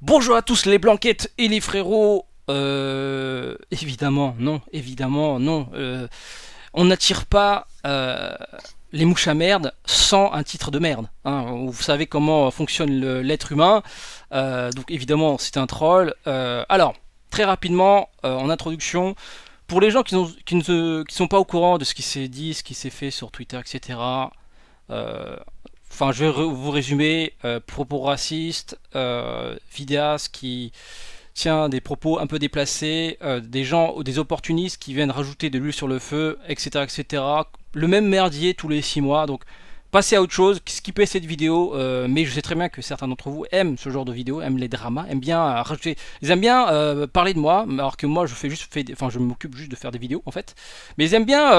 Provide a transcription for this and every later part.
Bonjour à tous les blanquettes et les frérots. Évidemment, non. On n'attire pas les mouches à merde sans un titre de merde. Hein. Vous savez comment fonctionne l'être humain. Donc évidemment, c'est un troll. Alors, très rapidement, en introduction, pour les gens qui sont pas au courant de ce qui s'est dit, ce qui s'est fait sur Twitter, etc. Enfin, je vais vous résumer propos racistes, vidéastes qui tient des propos un peu déplacés, des gens ou des opportunistes qui viennent rajouter de l'huile sur le feu, etc., etc. Le même merdier tous les 6 mois. Donc, passez à autre chose, skippez cette vidéo. Mais je sais très bien que certains d'entre vous aiment ce genre de vidéo, aiment les dramas, aiment bien rajouter, ils aiment bien parler de moi, alors que moi je m'occupe juste de faire des vidéos en fait. Mais ils aiment bien,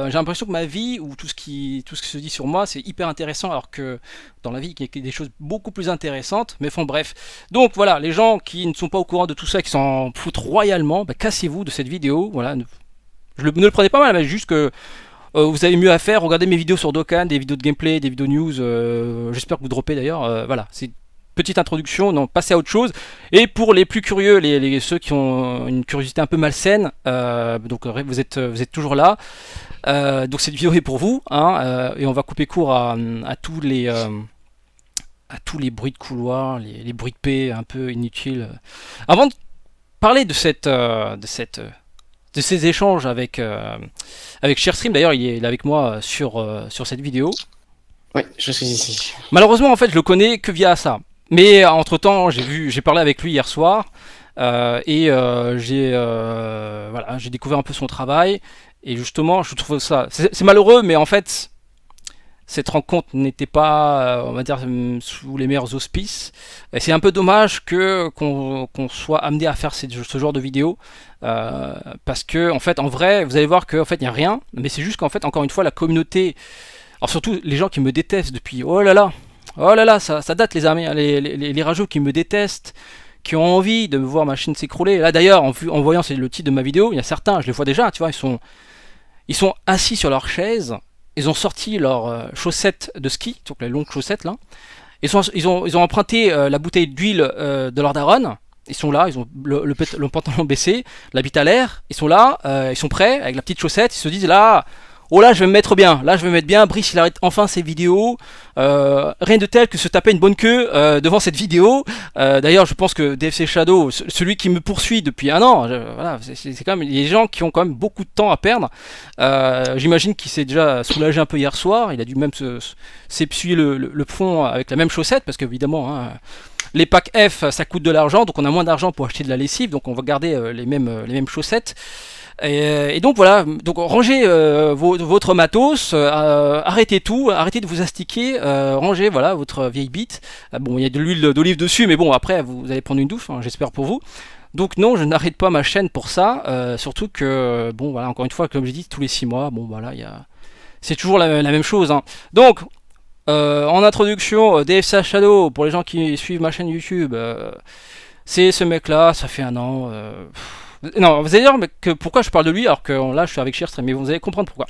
j'ai l'impression que ma vie ou tout ce qui se dit sur moi, c'est hyper intéressant, alors que dans la vie, il y a des choses beaucoup plus intéressantes. Mais bon, bref. Donc voilà, les gens qui ne sont pas au courant de tout ça, qui s'en foutent royalement, bah, cassez-vous de cette vidéo. Voilà, ne le prenez pas mal, mais juste que vous avez mieux à faire, regardez mes vidéos sur Dokkan, des vidéos de gameplay, des vidéos news, j'espère que vous droppez d'ailleurs, voilà, c'est une petite introduction, non, passez à autre chose. Et pour les plus curieux, ceux qui ont une curiosité un peu malsaine, donc vous êtes toujours là, donc cette vidéo est pour vous, hein, et on va couper court à tous les bruits de couloir, les bruits de paix un peu inutiles. Avant de parler de ces échanges avec Sharestream. D'ailleurs, il est avec moi sur cette vidéo. Oui, je suis ici. Malheureusement, en fait, je le connais que via ça. Mais entre temps, j'ai parlé avec lui hier soir j'ai découvert un peu son travail. Et justement, je trouve ça, c'est malheureux, mais en fait, cette rencontre n'était pas, on va dire, sous les meilleurs auspices. Et c'est un peu dommage qu'on soit amené à faire ce genre de vidéo. Parce que, en fait, en vrai, vous allez voir qu'en fait, il n'y a rien. Mais c'est juste qu'en fait, encore une fois, la communauté, alors surtout les gens qui me détestent depuis, oh là là, ça date les amis, les rageux qui me détestent, qui ont envie de me voir ma chaîne s'écrouler. Là d'ailleurs, en voyant le titre de ma vidéo, il y a certains, je les vois déjà, tu vois, ils sont assis sur leur chaise. Ils ont sorti leurs chaussettes de ski, donc les longues chaussettes là. Ils ont emprunté la bouteille d'huile de leur daronne. Ils sont là, ils ont le pantalon baissé, l'habit à l'air. Ils sont là, ils sont prêts avec la petite chaussette. Ils se disent là, oh là, je vais me mettre bien. Là, je vais me mettre bien. Brice, il arrête enfin ses vidéos. Rien de tel que se taper une bonne queue devant cette vidéo. D'ailleurs, je pense que DFC Shadow, celui qui me poursuit depuis un an, voilà, c'est quand même des gens qui ont quand même beaucoup de temps à perdre. J'imagine qu'il s'est déjà soulagé un peu hier soir. Il a dû même s'essuyer le front avec la même chaussette, parce qu'évidemment, hein, les packs F, ça coûte de l'argent, donc on a moins d'argent pour acheter de la lessive, donc on va garder les mêmes chaussettes. Et donc voilà, donc rangez votre matos, arrêtez tout, arrêtez de vous astiquer, rangez voilà votre vieille bite. Bon, il y a de l'huile d'olive dessus, mais bon, après vous allez prendre une douche, hein, j'espère pour vous. Donc non, je n'arrête pas ma chaîne pour ça, surtout que bon voilà, encore une fois, comme j'ai dit, tous les 6 mois, bon voilà, c'est toujours la même chose. Hein. Donc en introduction, DFC Shadow, pour les gens qui suivent ma chaîne YouTube, c'est ce mec là, ça fait un an. Non, vous allez dire que pourquoi je parle de lui alors que là je suis avec Sharestream, mais vous allez comprendre pourquoi.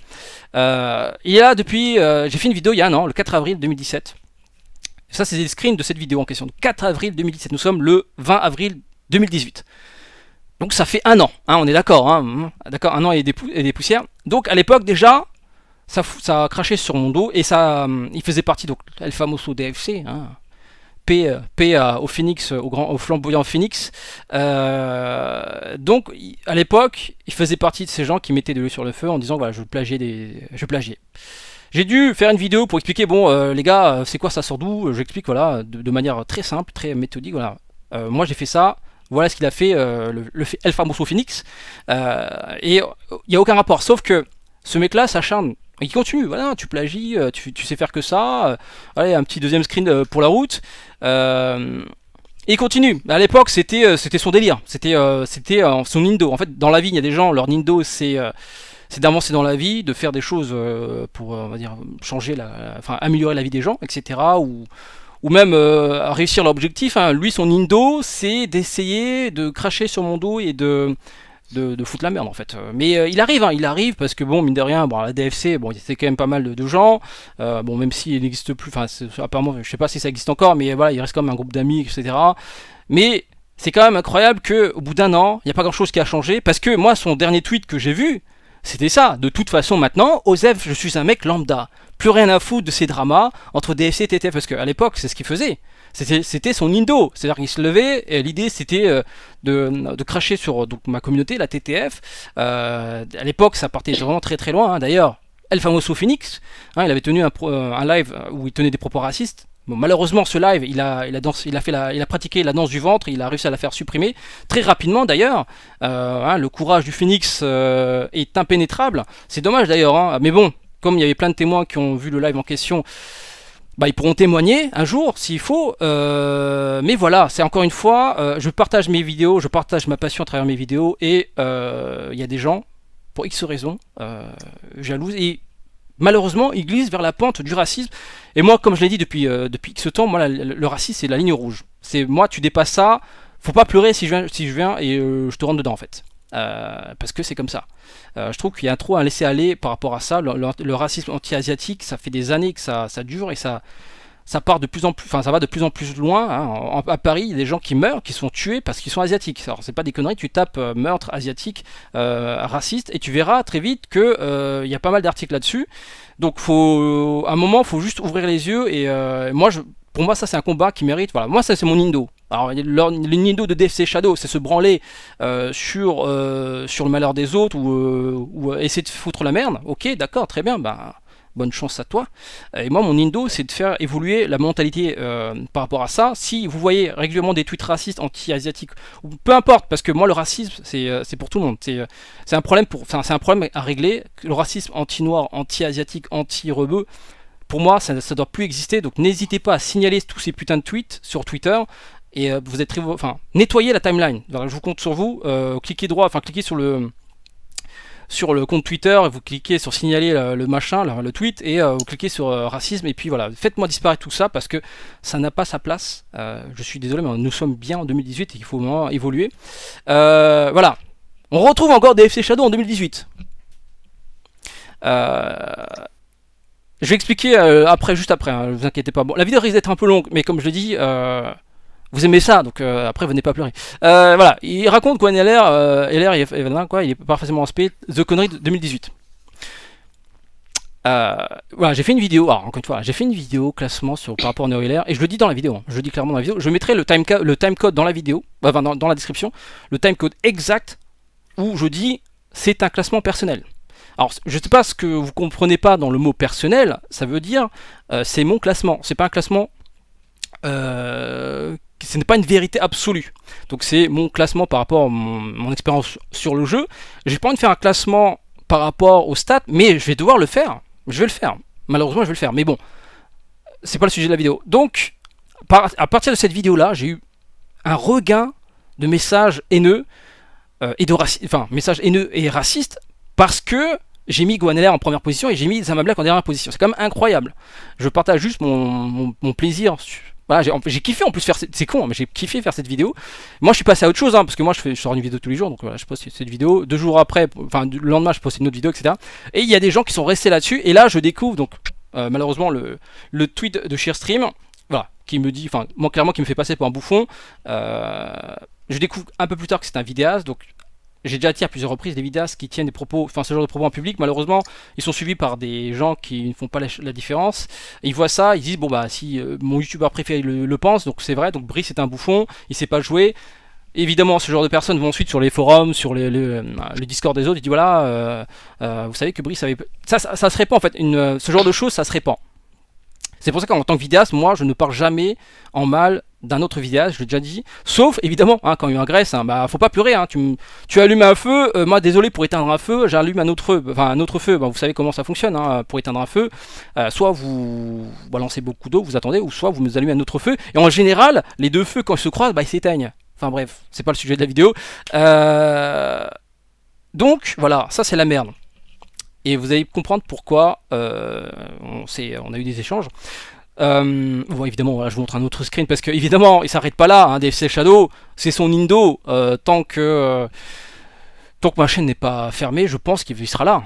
Il est là depuis, j'ai fait une vidéo il y a un an, le 4 avril 2017. Ça c'est des screens de cette vidéo en question, le 4 avril 2017, nous sommes le 20 avril 2018. Donc ça fait un an, hein, on est d'accord, hein, d'accord, un an et des poussières. Donc à l'époque déjà, ça a craché sur mon dos et il faisait partie donc El Famoso DFC, hein, paix au Phoenix, au flamboyant Phoenix. Donc à l'époque, il faisait partie de ces gens qui mettaient de l'huile sur le feu en disant voilà, je plagiais. J'ai dû faire une vidéo pour expliquer bon les gars, c'est quoi ça, sort d'où. J'explique voilà de manière très simple, très méthodique. Voilà, moi j'ai fait ça. Voilà ce qu'il a fait, le El Famoso Phoenix. Et il n'y a aucun rapport, sauf que ce mec-là s'acharne. Il continue, voilà, tu plagies, tu sais faire que ça. Allez, un petit deuxième screen pour la route. Et il continue. À l'époque, c'était son délire. C'était son nindo. En fait, dans la vie, il y a des gens, leur nindo, c'est d'avancer dans la vie, de faire des choses pour, on va dire, enfin, améliorer la vie des gens, etc. Ou même réussir l'objectif. Hein. Lui, son nindo, c'est d'essayer de cracher sur mon dos et de foutre la merde en fait. Mais il arrive parce que bon, mine de rien, bon, à la DFC, bon, il y avait quand même pas mal de gens. Bon, même s'il n'existe plus, enfin, apparemment, je sais pas si ça existe encore, mais voilà, il reste quand même un groupe d'amis, etc. Mais c'est quand même incroyable qu'au bout d'un an, il n'y a pas grand chose qui a changé. Parce que moi, son dernier tweet que j'ai vu, c'était ça. De toute façon, maintenant, Osef, je suis un mec lambda. Plus rien à foutre de ces dramas entre DFC et TTF. Parce qu'à l'époque, c'est ce qu'il faisait. C'était son indo. C'est-à-dire qu'il se levait et l'idée c'était de cracher sur donc, ma communauté, la TTF. À l'époque, ça partait vraiment très très loin. Hein. D'ailleurs, El Famoso Phoenix, hein, il avait tenu un live où il tenait des propos racistes. Bon, malheureusement, ce live, il a pratiqué la danse du ventre, il a réussi à la faire supprimer très rapidement d'ailleurs. Hein, le courage du Phoenix est impénétrable. C'est dommage d'ailleurs, hein, mais bon, comme il y avait plein de témoins qui ont vu le live en question, bah, ils pourront témoigner un jour s'il faut. Mais voilà, c'est encore une fois, je partage mes vidéos, je partage ma passion à travers mes vidéos et il y a des gens, pour X raisons, jalouses et malheureusement, ils glissent vers la pente du racisme. Et moi, comme je l'ai dit depuis X temps, moi, le racisme, c'est la ligne rouge. C'est moi, tu dépasses ça, faut pas pleurer si je viens et je te rentre dedans, en fait. Parce que c'est comme ça. Je trouve qu'il y a trop à laisser aller par rapport à ça. Le racisme anti-asiatique, ça fait des années que ça dure et ça part de plus en plus, enfin ça va de plus en plus loin. Hein. À Paris, il y a des gens qui meurent, qui sont tués parce qu'ils sont asiatiques. Alors c'est pas des conneries, tu tapes meurtre asiatique, raciste, et tu verras très vite que y a pas mal d'articles là-dessus. Donc à un moment, faut juste ouvrir les yeux. Et pour moi, ça c'est un combat qui mérite. Voilà, moi ça c'est mon Nindo. Alors le Nindo de DFC Shadow, c'est se branler sur le malheur des autres ou essayer de foutre la merde. Ok, d'accord, très bien. Bah bonne chance à toi. Et moi, mon Indo, c'est de faire évoluer la mentalité par rapport à ça. Si vous voyez régulièrement des tweets racistes, anti-asiatiques, ou peu importe, parce que moi, le racisme, c'est pour tout le monde. C'est un problème c'est un problème à régler. Le racisme anti-noir, anti-asiatique, anti-rebeu, pour moi, ça ne doit plus exister. Donc, n'hésitez pas à signaler tous ces putains de tweets sur Twitter. Et vous êtes nettoyez la timeline. Alors, je vous compte sur vous. Cliquez sur le compte Twitter, vous cliquez sur signaler le machin, le tweet, et vous cliquez sur racisme, et puis voilà, faites-moi disparaître tout ça, parce que ça n'a pas sa place. Je suis désolé, mais nous sommes bien en 2018, et il faut vraiment évoluer. Voilà. On retrouve encore des FC Shadow en 2018. Je vais expliquer juste après, hein, ne vous inquiétez pas. Bon, la vidéo risque d'être un peu longue, mais comme je le dis... vous aimez ça, donc après venez pas pleurer. Voilà, il raconte quoi il est parfaitement aspect The Connery de 2018. Voilà, j'ai fait une vidéo, alors encore une fois, j'ai fait une vidéo classement par rapport à Neo LR, et je le dis dans la vidéo, hein, je le dis clairement dans la vidéo, je mettrai le timecode dans la vidéo, enfin dans la description, le timecode exact où je dis c'est un classement personnel. Alors, je sais pas ce que vous comprenez pas dans le mot personnel, ça veut dire c'est mon classement, c'est pas un classement ce n'est pas une vérité absolue. Donc c'est mon classement par rapport à mon expérience sur le jeu. J'ai pas envie de faire un classement par rapport aux stats, mais je vais devoir le faire. Je vais le faire. Malheureusement, je vais le faire. Mais bon, c'est pas le sujet de la vidéo. Donc, à partir de cette vidéo-là, j'ai eu un regain de messages haineux messages haineux et racistes parce que j'ai mis Gohan LR en première position et j'ai mis Zama Black en dernière position. C'est quand même incroyable. Je partage juste mon plaisir. Voilà, j'ai kiffé en plus faire c'est con, mais j'ai kiffé faire cette vidéo. Moi je suis passé à autre chose, hein, parce que moi je sors une vidéo tous les jours, donc voilà, je poste cette vidéo. 2 jours après, le lendemain je poste une autre vidéo, etc. Et il y a des gens qui sont restés là-dessus, et là je découvre donc malheureusement le tweet de Sheerstream, voilà, qui me dit, moi clairement qui me fait passer pour un bouffon. Je découvre un peu plus tard que c'est un vidéaste, donc j'ai déjà dit à plusieurs reprises des vidéastes qui tiennent ce genre de propos en public, malheureusement, ils sont suivis par des gens qui ne font pas la différence. Et ils voient ça, ils disent bon bah si mon youtubeur préféré le pense, donc c'est vrai, donc Brice est un bouffon, il sait pas jouer. Évidemment, ce genre de personnes vont ensuite sur les forums, sur le Discord des autres, ils disent voilà, vous savez que Brice avait... Ça se répand en fait, ce genre de choses, ça se répand. C'est pour ça qu'en tant que vidéaste, moi je ne parle jamais en mal d'un autre vidéaste, je l'ai déjà dit, sauf évidemment quand il agresse, faut pas pleurer, tu allumes un feu, moi désolé pour éteindre un feu, j'allume un autre feu, vous savez comment ça fonctionne, pour éteindre un feu, soit vous balancez beaucoup d'eau, vous attendez, ou soit vous allumez un autre feu, et en général, les deux feux quand ils se croisent, ils s'éteignent. Enfin bref, c'est pas le sujet de la vidéo. Donc voilà, ça c'est la merde. Et vous allez comprendre pourquoi on a eu des échanges. Bon, évidemment, voilà, je vous montre un autre screen parce que évidemment, il s'arrête pas là. DFC Shadow, c'est son Indo. Tant que ma chaîne n'est pas fermée, je pense qu'il sera là.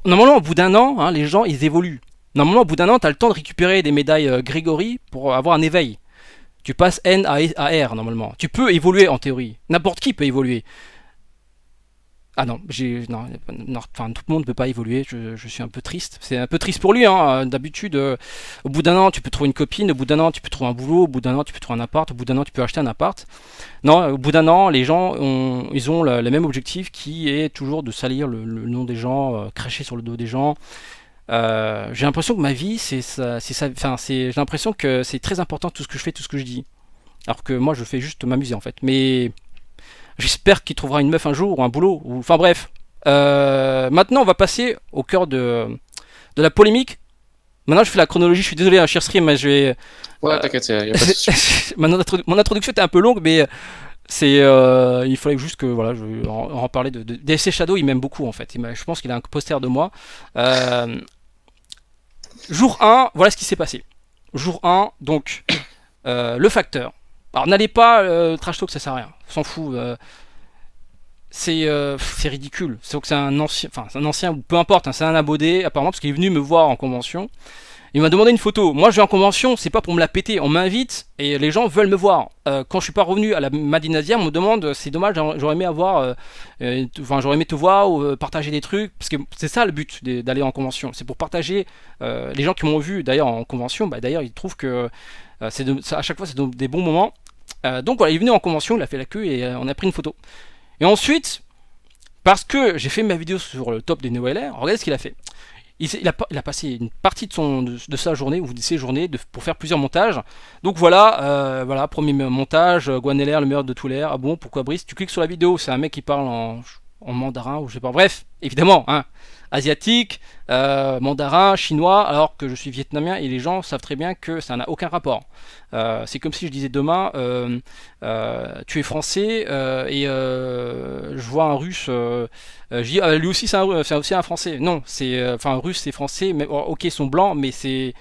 Normalement, au bout d'un an, les gens ils évoluent. Normalement, au bout d'un an, tu as le temps de récupérer des médailles Grégory pour avoir un éveil. Tu passes N à R normalement. Tu peux évoluer en théorie. N'importe qui peut évoluer. Ah non, enfin, tout le monde ne peut pas évoluer, je suis un peu triste. C'est un peu triste pour lui, hein. D'habitude, au bout d'un an, tu peux trouver une copine, au bout d'un an, tu peux trouver un boulot, au bout d'un an, tu peux trouver un appart, au bout d'un an, tu peux acheter un appart. Non, au bout d'un an, les gens ils ont le même objectif qui est toujours de salir le nom des gens, cracher sur le dos des gens. J'ai l'impression que ma vie, j'ai l'impression que c'est très important tout ce que je fais, tout ce que je dis. Alors que moi, je fais juste m'amuser en fait. Mais j'espère qu'il trouvera une meuf un jour ou un boulot. Enfin bref. Maintenant, on va passer au cœur de la polémique. Maintenant, je fais la chronologie. Je suis désolé, cher stream, mais je vais. Ouais, t'inquiète, y a pas de souci. Mon introduction était un peu longue, mais il fallait juste que voilà, je vais en parler de DSC Shadow. Il m'aime beaucoup en fait. Je pense qu'il a un poster de moi. Jour 1, voilà ce qui s'est passé. Jour 1, donc le facteur. Alors n'allez pas trash talk, ça sert à rien. On s'en fout. C'est ridicule. C'est un ancien, ou peu importe, hein, c'est un abonné apparemment parce qu'il est venu me voir en convention. Il m'a demandé une photo. Moi, je vais en convention, c'est pas pour me la péter. On m'invite et les gens veulent me voir. Quand je suis pas revenu à la Madinasia, on me demande, c'est dommage, j'aurais aimé j'aurais aimé te voir ou partager des trucs, parce que c'est ça le but d'aller en convention. C'est pour partager. Les gens qui m'ont vu d'ailleurs en convention, d'ailleurs, ils trouvent que à chaque fois, c'est des bons moments. Donc voilà, il est venu en convention, il a fait la queue et on a pris une photo. Et ensuite, parce que j'ai fait ma vidéo sur le top des NeoLR, regardez ce qu'il a fait. Il a passé une partie de sa journée, ou de ses journées, pour faire plusieurs montages. Donc voilà, premier montage, Guaneler, le meilleur de tous les airs. Ah bon, pourquoi Brice? Tu cliques sur la vidéo, c'est un mec qui parle en mandarin, ou je sais pas. Bref, évidemment, hein, asiatique, mandarin, chinois, alors que je suis vietnamien, et les gens savent très bien que ça n'a aucun rapport. C'est comme si je disais demain, tu es français, et je vois un russe, je dis, lui aussi c'est aussi un français. Non, enfin russe c'est français, mais ok ils sont blancs, mais c'est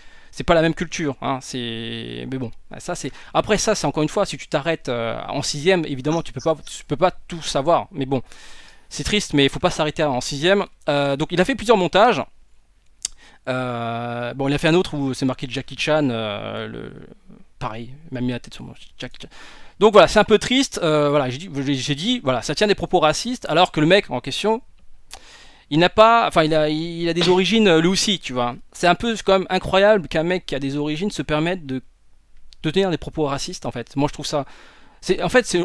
pas la même culture, hein, mais bon, ça c'est. Après ça, c'est encore une fois, si tu t'arrêtes en sixième, évidemment tu peux pas tout savoir, mais bon, c'est triste, mais il faut pas s'arrêter en sixième. Donc il a fait plusieurs montages. Il a fait un autre où c'est marqué Jackie Chan, pareil, il m'a mis la tête sur moi, Jackie Chan. Donc voilà, c'est un peu triste. Voilà, j'ai dit, voilà, ça tient des propos racistes, alors que le mec en question, il a des origines lui aussi, tu vois. C'est un peu quand même incroyable qu'un mec qui a des origines se permette de tenir des propos racistes, en fait. Moi, je trouve ça.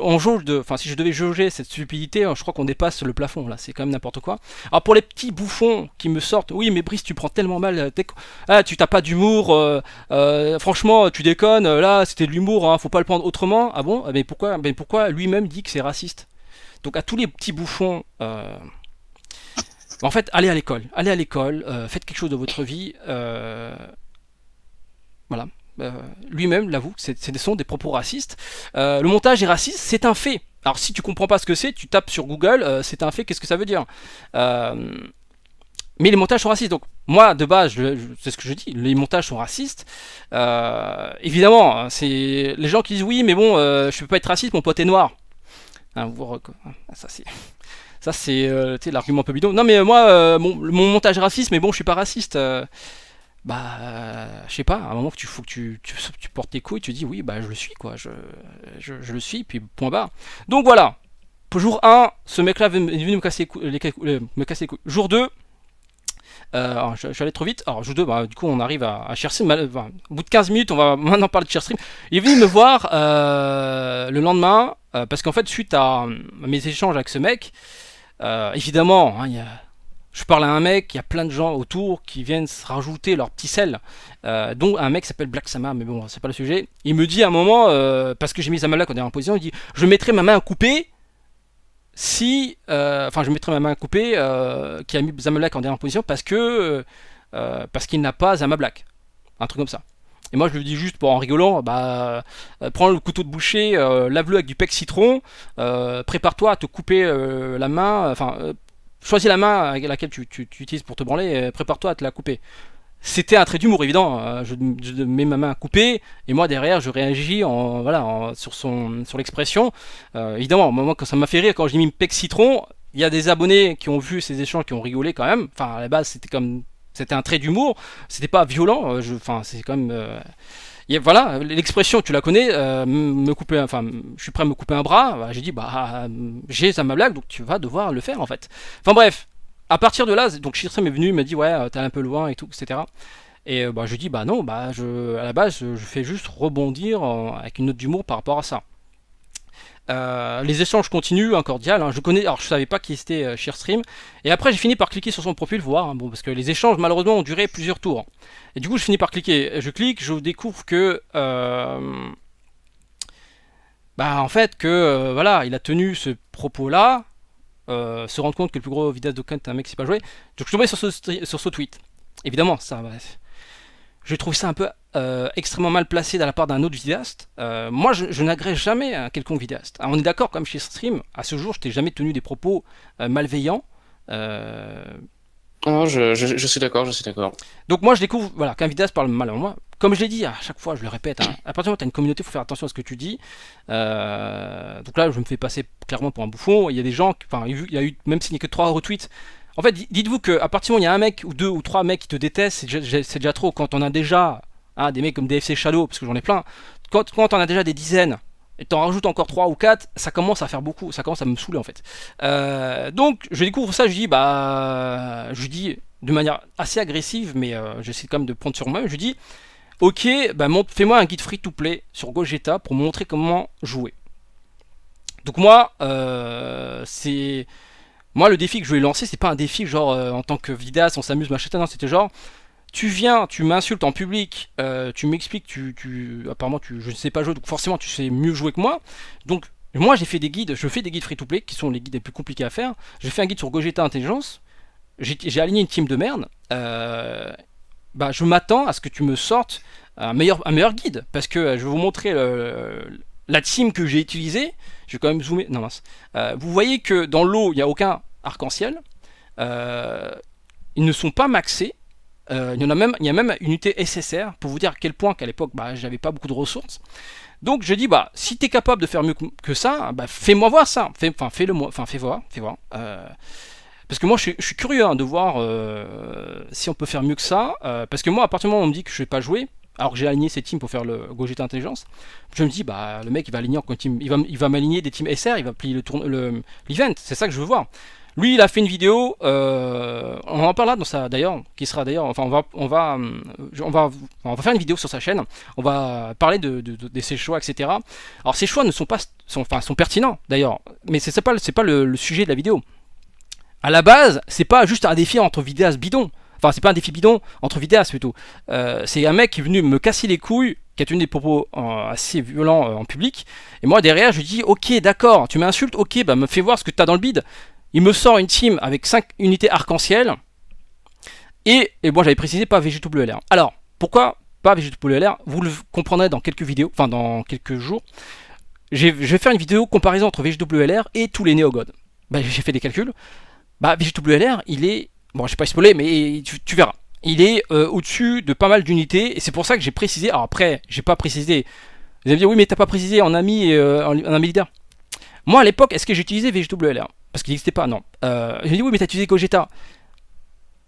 On jauge si je devais jauger cette stupidité, je crois qu'on dépasse le plafond, là. C'est quand même n'importe quoi. Alors, pour les petits bouffons qui me sortent, oui, mais Brice, tu prends tellement mal. Tu t'as pas d'humour. Franchement, tu déconnes. Là, c'était de l'humour, hein, faut pas le prendre autrement. Ah bon? Mais pourquoi lui-même dit que c'est raciste? Donc, à tous les petits bouffons. En fait, allez à l'école, faites quelque chose de votre vie, voilà. Lui-même l'avoue, ce sont des propos racistes. Le montage est raciste, c'est un fait. Alors si tu comprends pas ce que c'est, tu tapes sur Google, c'est un fait, qu'est-ce que ça veut dire? Mais les montages sont racistes. Donc moi, de base, c'est ce que je dis, les montages sont racistes. Évidemment, c'est les gens qui disent oui, mais bon, je peux pas être raciste, mon pote est noir. Hein, ça c'est l'argument un peu bidon. Non mais moi, mon montage raciste, mais bon, je suis pas raciste. Je sais pas, à un moment que faut que tu portes tes couilles, tu dis oui, je le suis, quoi. Je le suis, puis point barre. Donc voilà. Pour jour 1, ce mec-là est venu me casser les couilles. Jour 2, je suis allé trop vite. Alors, jour 2, du coup, on arrive à Sherstream. Au bout de 15 minutes, on va maintenant parler de Sherstream. Il est venu me voir le lendemain, parce qu'en fait, suite à mes échanges avec ce mec, évidemment, hein, je parle à un mec, il y a plein de gens autour qui viennent se rajouter leur petit sel, dont un mec qui s'appelle Black Sama, mais bon, c'est pas le sujet. Il me dit à un moment, parce que j'ai mis Zamalak en dernière position, il dit je mettrai ma main à couper si. Je mettrai ma main à couper qui a mis Zamalak en dernière position parce qu'il n'a pas Zama Black. Un truc comme ça. Et moi je lui dis juste en rigolant, prends le couteau de boucher, lave-le avec du pec citron, prépare-toi à te couper la main, choisis la main avec laquelle tu utilises pour te branler, prépare-toi à te la couper. C'était un trait d'humour évident, je mets ma main à couper, et moi derrière je réagis sur l'expression. Évidemment, moi quand ça m'a fait rire, quand j'ai mis pec citron, il y a des abonnés qui ont vu ces échanges qui ont rigolé quand même. Enfin à la base c'était un trait d'humour, c'était pas violent, c'est quand même... Voilà, l'expression, tu la connais, je suis prêt à me couper un bras. Bah, j'ai dit, j'ai ça ma blague, donc tu vas devoir le faire en fait. Enfin bref, à partir de là, donc Shirtrim est venu, il m'a dit, ouais, t'es un peu loin et tout, etc. Et je lui dis, non, à la base, je fais juste rebondir avec une note d'humour par rapport à ça. Les échanges continuent, cordial. Hein. Alors je savais pas qui c'était Shearstream. Et après, j'ai fini par cliquer sur son profil, voir. Hein, parce que les échanges, malheureusement, ont duré plusieurs tours. Et du coup, je finis par cliquer. Je clique, je découvre que. En fait, voilà, il a tenu ce propos-là. Se rendre compte que le plus gros vidéaste de Kant est un mec qui sait pas jouer. Donc je suis tombé sur ce tweet. Évidemment, ça. Je trouve ça un peu extrêmement mal placé de la part d'un autre vidéaste. Moi, je n'agresse jamais un quelconque vidéaste. Alors, on est d'accord, comme chez Stream, à ce jour, je t'ai jamais tenu des propos malveillants. Non, je suis d'accord, je suis d'accord. Donc moi, je découvre qu'un vidéaste parle mal en moi. Comme je l'ai dit à chaque fois, je le répète, hein, à partir du moment où tu as une communauté, il faut faire attention à ce que tu dis. Donc là, je me fais passer clairement pour un bouffon. Il y a des gens, il y a eu, même s'il n'y a que 3 retweets, en fait, dites-vous qu'à partir du moment où il y a un mec ou 2 ou 3 mecs qui te détestent, c'est déjà trop. Quand on a déjà des mecs comme DFC Shadow, parce que j'en ai plein, quand on a déjà des dizaines, et t'en rajoutes encore 3 ou 4, ça commence à faire beaucoup, ça commence à me saouler en fait. Donc je découvre ça, je dis de manière assez agressive, mais j'essaie quand même de prendre sur moi, je dis, ok, fais-moi un guide free to play sur Gogeta pour montrer comment jouer. Donc moi, Moi, le défi que je lui ai lancé, c'est pas un défi genre en tant que vidéaste, on s'amuse, machin, non, c'était genre, tu viens, tu m'insultes en public, tu m'expliques, apparemment, je ne sais pas jouer, donc forcément, tu sais mieux jouer que moi. Donc, moi, je fais des guides free-to-play, qui sont les guides les plus compliqués à faire. J'ai fait un guide sur Gogeta Intelligence, j'ai aligné une team de merde. Je m'attends à ce que tu me sortes un meilleur guide, parce que je vais vous montrer la team que j'ai utilisée. Je vais quand même zoomer. Non, mince. Vous voyez que dans l'eau, il n'y a aucun arc-en-ciel. Ils ne sont pas maxés. Il y a même une unité SSR pour vous dire à quel point qu'à l'époque, j'avais pas beaucoup de ressources. Donc je dis, si tu es capable de faire mieux que ça, fais-moi voir ça. Fais voir. Parce que moi, je suis curieux de voir si on peut faire mieux que ça. Parce que moi, à partir du moment où on me dit que je ne vais pas jouer, alors que j'ai aligné ces teams pour faire le Gogeta Intelligence, je me dis, le mec, il va aligner encore une team, il va m'aligner des teams SR, il va plier l'event, c'est ça que je veux voir. Lui, il a fait une vidéo, on en parlera dans ça d'ailleurs, qui sera d'ailleurs, enfin, on va faire une vidéo sur sa chaîne, on va parler de ses choix, etc. Alors, ses choix ne sont pas, sont pertinents d'ailleurs, mais c'est pas le sujet de la vidéo. À la base, c'est pas juste un défi entre vidéastes bidons. Enfin, c'est pas un défi bidon entre vidéastes plutôt. C'est un mec qui est venu me casser les couilles, qui a tenu des propos assez violents en public. Et moi, derrière, je lui dis, ok, d'accord, tu m'insultes, ok, me fais voir ce que tu as dans le bide. Il me sort une team avec 5 unités arc-en-ciel. Et moi, j'avais précisé pas VGWLR. Alors, pourquoi pas VGWLR? Vous le comprendrez dans quelques vidéos, enfin dans quelques jours. Je vais faire une vidéo comparaison entre VGWLR et tous les néogods. J'ai fait des calculs. VGWLR, il est... Bon, je vais pas spoiler, mais tu verras. Il est au-dessus de pas mal d'unités, et c'est pour ça que j'ai précisé. Alors après, j'ai pas précisé. Vous allez me dire, oui, mais t'as pas précisé en ami et en ami leader. Moi, à l'époque, est-ce que j'utilisais VGWLR? Parce qu'il n'existait pas, non. J'ai dit, oui, mais t'as utilisé Gogeta.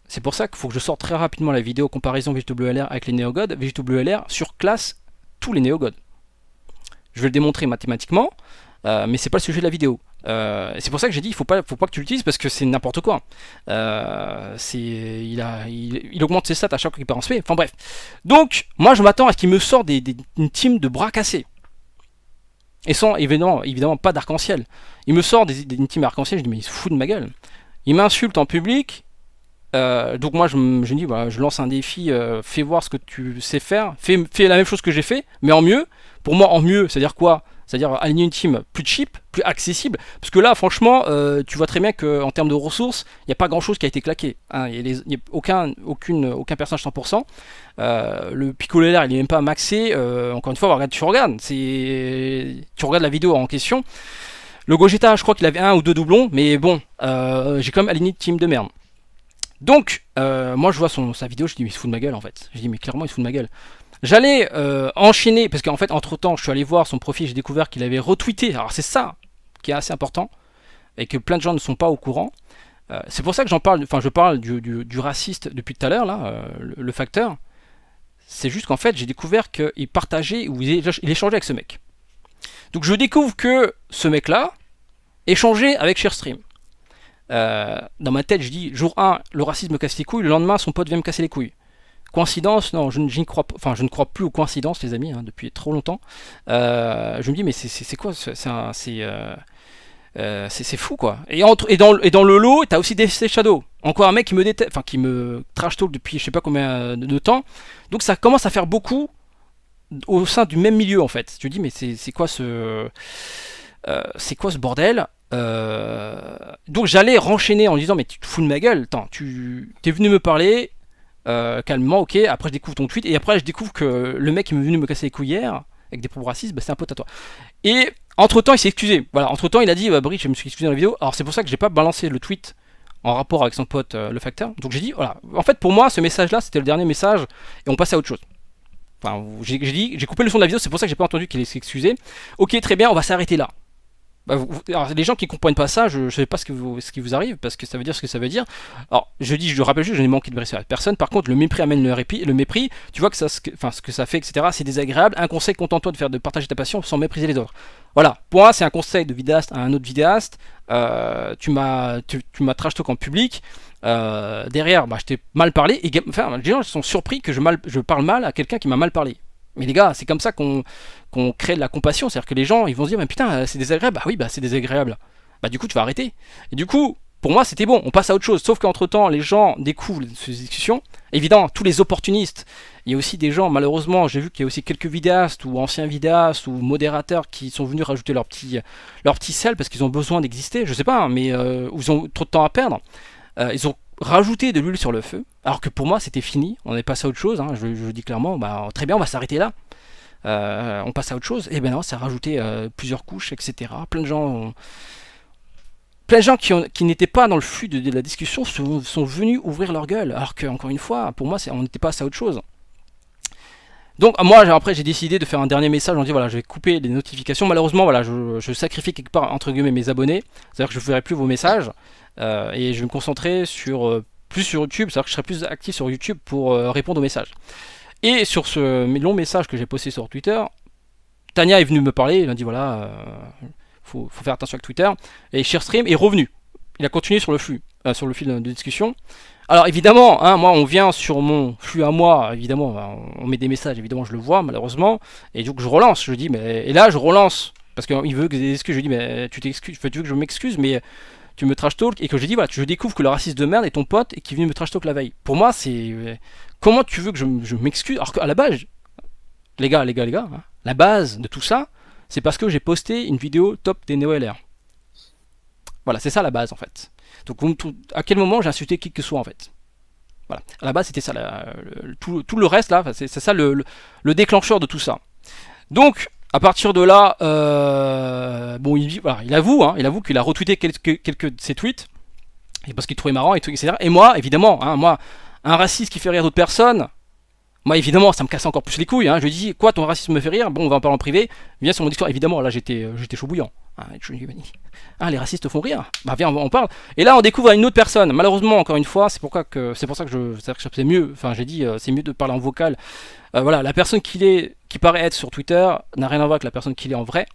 C'est pour ça qu'il faut que je sorte très rapidement la vidéo comparaison VGWLR avec les néogods. VGWLR surclasse tous les néogods. Je vais le démontrer mathématiquement, mais c'est pas le sujet de la vidéo. C'est pour ça que j'ai dit il faut pas que tu l'utilises parce que c'est n'importe quoi. Il augmente ses stats à chaque fois qu'il part en SP. Enfin bref. Donc moi je m'attends à ce qu'il me sorte une team de bras cassés. Et sans évidemment pas d'arc-en-ciel. Il me sort une team arc-en-ciel, je dis mais il se fout de ma gueule. Il m'insulte en public. Donc moi je dis je lance un défi, fais voir ce que tu sais faire, fais la même chose que j'ai fait, mais en mieux. Pour moi en mieux, c'est-à-dire quoi? C'est-à-dire aligner une team plus cheap, plus accessible, parce que là franchement tu vois très bien qu'en termes de ressources il n'y a pas grand chose qui a été claqué, hein. Il n'y a aucun personnage 100%, le Piccolo LR il n'est même pas maxé, encore une fois tu regardes la vidéo en question, le Gogeta je crois qu'il avait 1 ou 2 doublons, mais bon j'ai quand même aligné une team de merde. Donc moi je vois sa vidéo, je dis mais il se fout de ma gueule en fait, je dis mais clairement il se fout de ma gueule. J'allais enchaîner, parce qu'en fait, entre temps, je suis allé voir son profil, j'ai découvert qu'il avait retweeté. Alors, c'est ça qui est assez important, et que plein de gens ne sont pas au courant. C'est pour ça que je parle du raciste depuis tout à l'heure, là, le facteur. C'est juste qu'en fait, j'ai découvert qu'il partageait ou il échangeait avec ce mec. Donc je découvre que ce mec-là échangeait avec ShareStream. Dans ma tête, je dis, jour 1, le racisme me casse les couilles, le lendemain, son pote vient me casser les couilles. Coïncidence? Non, je n'y crois pas. Enfin, je ne crois plus aux coïncidences, les amis, hein, depuis trop longtemps. Je me dis, mais c'est quoi? C'est fou, quoi. Et dans le lot, t'as aussi DC Shadow. Encore un mec qui me déteste, enfin qui me trash talk depuis je sais pas combien de temps. Donc ça commence à faire beaucoup au sein du même milieu, en fait. Je me dis, mais c'est quoi ce bordel? Donc j'allais renchaîner en disant, mais tu te fous de ma gueule. Attends, tu t'es venu me parler. Calmement, ok. Après, je découvre ton tweet. Et après, je découvre que le mec qui est venu me casser les couilles hier, avec des propos racistes, bah, c'est un pote à toi. Et entre temps, il s'est excusé. Voilà, entre temps, il a dit, Brice, je me suis excusé dans la vidéo. Alors, c'est pour ça que j'ai pas balancé le tweet en rapport avec son pote, le facteur. Donc, j'ai dit, voilà. En fait, pour moi, ce message-là, c'était le dernier message. Et on passe à autre chose. Enfin, j'ai coupé le son de la vidéo. C'est pour ça que j'ai pas entendu qu'il s'est excusé. Ok, très bien, on va s'arrêter là. Bah, alors, les gens qui comprennent pas ça, je sais pas ce qui vous arrive, parce que ça veut dire ce que ça veut dire. Alors, je rappelle juste, je n'ai manqué de respect à personne. Par contre, le mépris amène le mépris. Tu vois que ce que ça fait, etc. C'est désagréable. Un conseil, contente-toi de partager ta passion sans mépriser les autres. Voilà. Pour moi, c'est un conseil de vidéaste à un autre vidéaste. Tu m'as trash talk en public. Derrière, bah, je t'ai mal parlé. Et enfin, les gens sont surpris que je parle mal à quelqu'un qui m'a mal parlé. Mais les gars, c'est comme ça qu'on crée de la compassion. C'est-à-dire que les gens, ils vont se dire, mais putain, c'est désagréable. Bah oui, bah c'est désagréable. Bah du coup, tu vas arrêter. Et du coup, pour moi, c'était bon. On passe à autre chose. Sauf qu'entre temps, les gens découvrent ces discussions. Évidemment, tous les opportunistes. Il y a aussi des gens, malheureusement, j'ai vu qu'il y a aussi quelques vidéastes ou anciens vidéastes ou modérateurs qui sont venus rajouter leur petit sel parce qu'ils ont besoin d'exister. Je sais pas, hein, mais ou ils ont trop de temps à perdre. Ils ont rajouté de l'huile sur le feu, alors que pour moi c'était fini, on est passé à autre chose, hein, je dis clairement, bah, très bien, on va s'arrêter là, on passe à autre chose, et ben non, ça a rajouté plusieurs couches, etc. Plein de gens qui n'étaient pas dans le flux de la discussion sont venus ouvrir leur gueule, alors que, encore une fois, pour moi, on n'était pas passé à autre chose. Donc moi après j'ai décidé de faire un dernier message, on dit voilà je vais couper les notifications, malheureusement voilà je sacrifie quelque part entre guillemets mes abonnés, c'est-à-dire que je ne ferai plus vos messages et je vais me concentrer plus sur YouTube, c'est-à-dire que je serai plus actif sur YouTube pour répondre aux messages. Et sur ce long message que j'ai posté sur Twitter, Tania est venue me parler, elle m'a dit voilà faut faire attention avec Twitter, et ShareStream est revenu, il a continué sur le flux, sur le fil de discussion. Alors évidemment, hein, moi on vient sur mon flux à moi, évidemment, on met des messages, évidemment je le vois malheureusement, et donc je relance, je dis, mais et là je relance, parce qu'il veut que des excuses, je dis, mais tu veux que je m'excuse, mais tu me trash talk, et que je dis, voilà, je découvre que le raciste de merde est ton pote et qui vient me trash talk la veille. Pour moi, c'est. Comment tu veux que je m'excuse, alors qu'à la base, les gars, hein, la base de tout ça, c'est parce que j'ai posté une vidéo top des néo-LR. Voilà, c'est ça la base en fait. Donc à quel moment j'ai insulté qui que ce soit en fait. Voilà, à la base c'était ça, tout le reste là, c'est ça le déclencheur de tout ça. Donc à partir de là, bon il avoue qu'il a retweeté quelques de ses tweets, parce qu'il trouvait marrant et tout, etc. Et moi évidemment, hein, un raciste qui fait rire d'autres personnes, moi évidemment ça me casse encore plus les couilles, hein. Je lui dis quoi, ton racisme me fait rire, bon on va en parler en privé, viens sur mon discours, évidemment là j'étais chaud bouillant. Je lui dis, les racistes font rire, bah viens on parle. Et là on découvre une autre personne, malheureusement encore une fois, c'est pour ça que c'est mieux, enfin j'ai dit c'est mieux de parler en vocal. Voilà, la personne qui paraît être sur Twitter n'a rien à voir avec la personne qu'il est en vrai.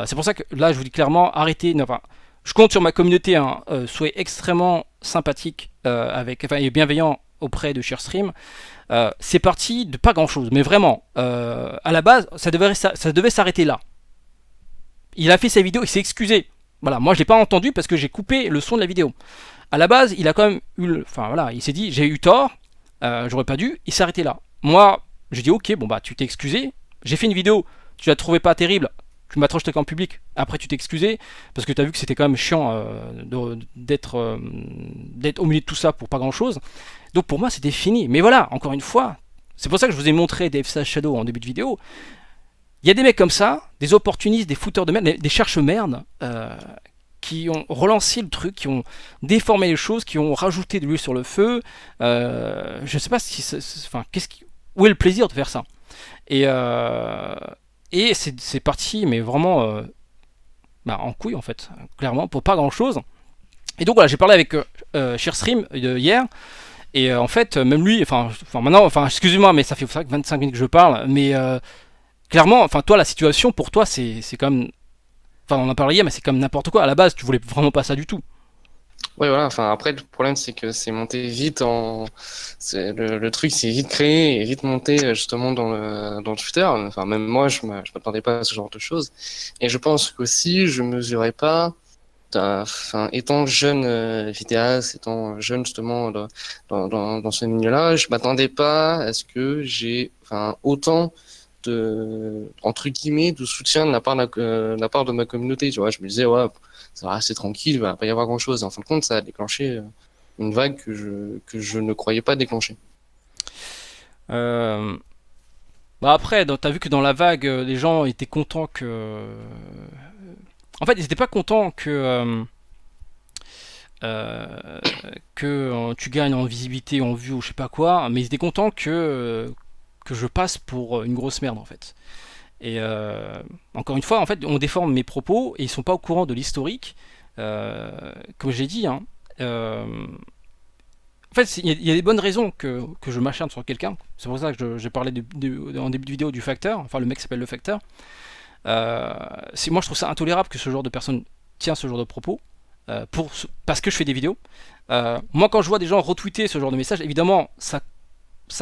C'est pour ça que là je vous dis clairement, arrêtez, enfin je compte sur ma communauté, hein, soyez extrêmement sympathique et bienveillant auprès de ShareStream. C'est parti de pas grand chose, mais vraiment, à la base, ça devait s'arrêter là. Il a fait sa vidéo, il s'est excusé. Voilà, moi je l'ai pas entendu parce que j'ai coupé le son de la vidéo. À la base, il a quand même enfin voilà, il s'est dit j'ai eu tort, j'aurais pas dû, il s'est arrêté là. Moi, j'ai dit ok, bon bah tu t'es excusé, j'ai fait une vidéo, tu la trouvais pas terrible, tu m'as trash talk en public, après tu t'es excusé, parce que tu as vu que c'était quand même chiant d'être au milieu de tout ça pour pas grand chose. Donc pour moi c'était fini. Mais voilà, encore une fois, c'est pour ça que je vous ai montré DFSA Shadow en début de vidéo. Il y a des mecs comme ça, des opportunistes, des fouteurs de merde, des cherche-merde, qui ont relancé le truc, qui ont déformé les choses, qui ont rajouté de l'huile sur le feu. Je sais pas où est le plaisir de faire ça. Et c'est parti, mais vraiment en couille en fait, clairement, pour pas grand chose. Et donc voilà, j'ai parlé avec ShareStream hier, Et en fait, même lui, maintenant, excusez-moi, mais ça fait 25 minutes que je parle, mais clairement, enfin, toi, la situation pour toi, c'est comme, enfin, on en parlait hier, mais c'est comme n'importe quoi. À la base, tu voulais vraiment pas ça du tout. Ouais, voilà. Enfin, après, le problème, c'est que c'est monté vite le truc, c'est vite créé et vite monté justement dans le Twitter. Enfin, même moi, je m'attendais pas à ce genre de choses. Et je pense qu'aussi, je mesurais pas. Enfin, étant jeune vidéaste, étant jeune justement dans ce milieu-là, je m'attendais pas à ce que j'ai autant de entre guillemets de soutien de la part de ma communauté. Tu vois, je me disais ouais, ça va rester tranquille, il va pas y avoir grand-chose. Et en fin de compte, ça a déclenché une vague que je ne croyais pas déclencher. Euh, Bah après, t'as vu que dans la vague, les gens étaient contents que. En fait, ils étaient pas contents que tu gagnes en visibilité, en vue ou je sais pas quoi, mais ils étaient contents que je passe pour une grosse merde en fait. Et encore une fois, en fait, on déforme mes propos et ils sont pas au courant de l'historique. Comme j'ai dit, hein, en fait, il y a des bonnes raisons que je m'acharne sur quelqu'un. C'est pour ça que j'ai parlé en début de vidéo du facteur. Enfin, le mec s'appelle le facteur. Moi, je trouve ça intolérable que ce genre de personne tient ce genre de propos parce que je fais des vidéos. Moi, quand je vois des gens retweeter ce genre de message, évidemment, ça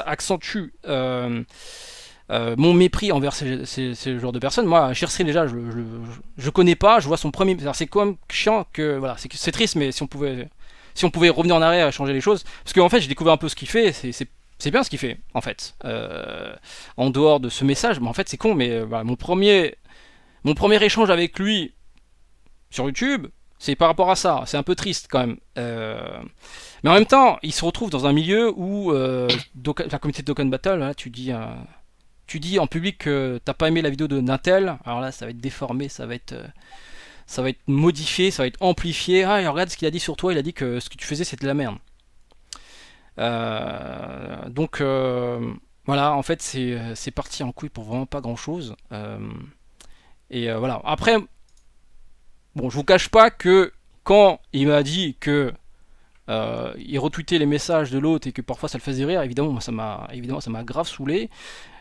accentue mon mépris envers ces genres de personnes. Moi, Shirley déjà, je connais pas, je vois son premier. C'est quand même chiant que. Voilà, c'est triste, mais si on pouvait revenir en arrière et changer les choses. Parce qu'en fait, j'ai découvert un peu ce qu'il fait, c'est bien ce qu'il fait, en fait. En dehors de ce message, mais en fait, c'est con, mais voilà, mon premier échange avec lui sur YouTube, c'est par rapport à ça. C'est un peu triste quand même. Mais en même temps, il se retrouve dans un milieu où la communauté de Dokkan Battle, là, tu dis en public que t'as pas aimé la vidéo d'un tel, alors là, ça va être déformé, ça va être modifié, ça va être amplifié. Ah, et regarde ce qu'il a dit sur toi, il a dit que ce que tu faisais c'était de la merde. Donc voilà, en fait c'est parti en couille pour vraiment pas grand chose. Et voilà. Après, bon, je vous cache pas que quand il m'a dit que il retweetait les messages de l'autre et que parfois ça le faisait rire, évidemment ça m'a grave saoulé.